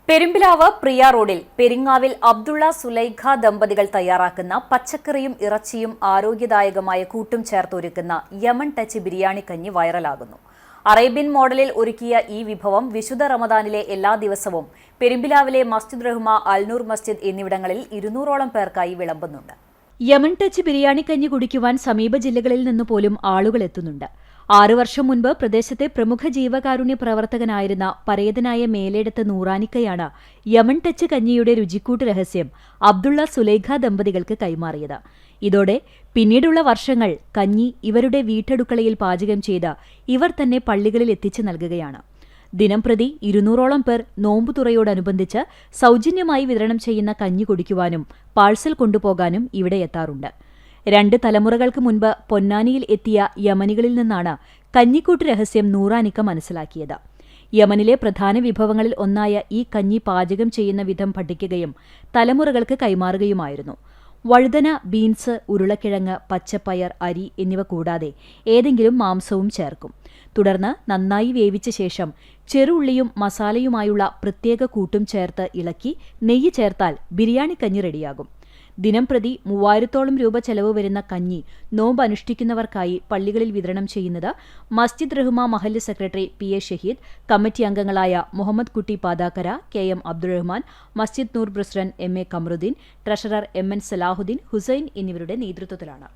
പെരുമ്പിലാവ് പ്രിയ റോഡിൽ പെരിങ്ങാവിൽ അബ്ദുള്ള സുലൈഖ ദമ്പതികൾ തയ്യാറാക്കുന്ന പച്ചക്കറിയും ഇറച്ചിയും ആരോഗ്യദായകമായ കൂട്ടും ചേർത്തൊരുക്കുന്ന യമൻ ടച്ച് ബിരിയാണി കഞ്ഞി വൈറലാകുന്നു. അറേബ്യൻ മോഡലിൽ ഒരുക്കിയ ഈ വിഭവം വിശുദ്ധ റമദാനിലെ എല്ലാ ദിവസവും പെരുമ്പിലാവിലെ മസ്ജിദ് റഹ്മ, അൽനൂർ മസ്ജിദ് എന്നിവിടങ്ങളിൽ 200ഓളം പേർക്കായി വിളമ്പുന്നുണ്ട്. യമൻ ടച്ച് ബിരിയാണി കഞ്ഞി കുടിക്കുവാൻ സമീപ ജില്ലകളിൽ നിന്ന് പോലും ആളുകൾ എത്തുന്നുണ്ട്. 6 വർഷം മുൻപ് പ്രദേശത്തെ പ്രമുഖ ജീവകാരുണ്യ പ്രവർത്തകനായിരുന്ന പരേതനായ മേലേടത്ത് നൂറാനിക്കയാണ് യമൻ ടച്ച് കഞ്ഞിയുടെ രുചിക്കൂട്ട് രഹസ്യം അബ്ദുള്ള സുലൈഖ ദമ്പതികൾക്ക് കൈമാറിയത്. ഇതോടെ പിന്നീടുള്ള വർഷങ്ങൾ കഞ്ഞി ഇവരുടെ വീട്ടടുക്കളയിൽ പാചകം ചെയ്ത് ഇവർ തന്നെ പള്ളികളിൽ എത്തിച്ചു നൽകുകയാണ്. ദിനംപ്രതി 200ഓളം പേർ നോമ്പുതുറയോടനുബന്ധിച്ച് സൗജന്യമായി വിതരണം ചെയ്യുന്ന കഞ്ഞി കുടിക്കുവാനും പാഴ്സൽ കൊണ്ടുപോകാനും ഇവിടെ എത്താറുണ്ട്. 2 തലമുറകൾക്ക് മുൻപ് പൊന്നാനിയിൽ എത്തിയ യമനികളിൽ നിന്നാണ് കഞ്ഞിക്കൂട്ട് രഹസ്യം നൂറാനിക്ക മനസ്സിലാക്കിയത്. യമനിലെ പ്രധാന വിഭവങ്ങളിൽ ഒന്നായ ഈ കഞ്ഞി പാചകം ചെയ്യുന്ന വിധം പഠിക്കുകയും തലമുറകൾക്ക് കൈമാറുകയുമായിരുന്നു. വഴുതന, ബീൻസ്, ഉരുളക്കിഴങ്ങ്, പച്ചപ്പയർ, അരി എന്നിവ കൂടാതെ ഏതെങ്കിലും മാംസവും ചേർക്കും. തുടർന്ന് നന്നായി വേവിച്ച ശേഷം ചെറുള്ളിയും മസാലയുമായുള്ള പ്രത്യേക കൂട്ടും ചേർത്ത് ഇളക്കി നെയ്യ് ചേർത്താൽ ബിരിയാണി കഞ്ഞി റെഡിയാകും. ദിനംപ്രതി 3000ഓളം രൂപ ചെലവ് വരുന്ന കഞ്ഞി നോമ്പ് അനുഷ്ഠിക്കുന്നവർക്കായി പള്ളികളിൽ വിതരണം ചെയ്യുന്നത് മസ്ജിദ് റഹ്മ മഹല്ല് സെക്രട്ടറി PA ഷഹീദ്, കമ്മിറ്റി അംഗങ്ങളായ Muhammad Kutty Pathakkara, KM Abdurahman, Masjid Noor president MA Kamaruddin, treasurer MN Salahuddin, Hussain എന്നിവരുടെ നേതൃത്വത്തിലാണ്.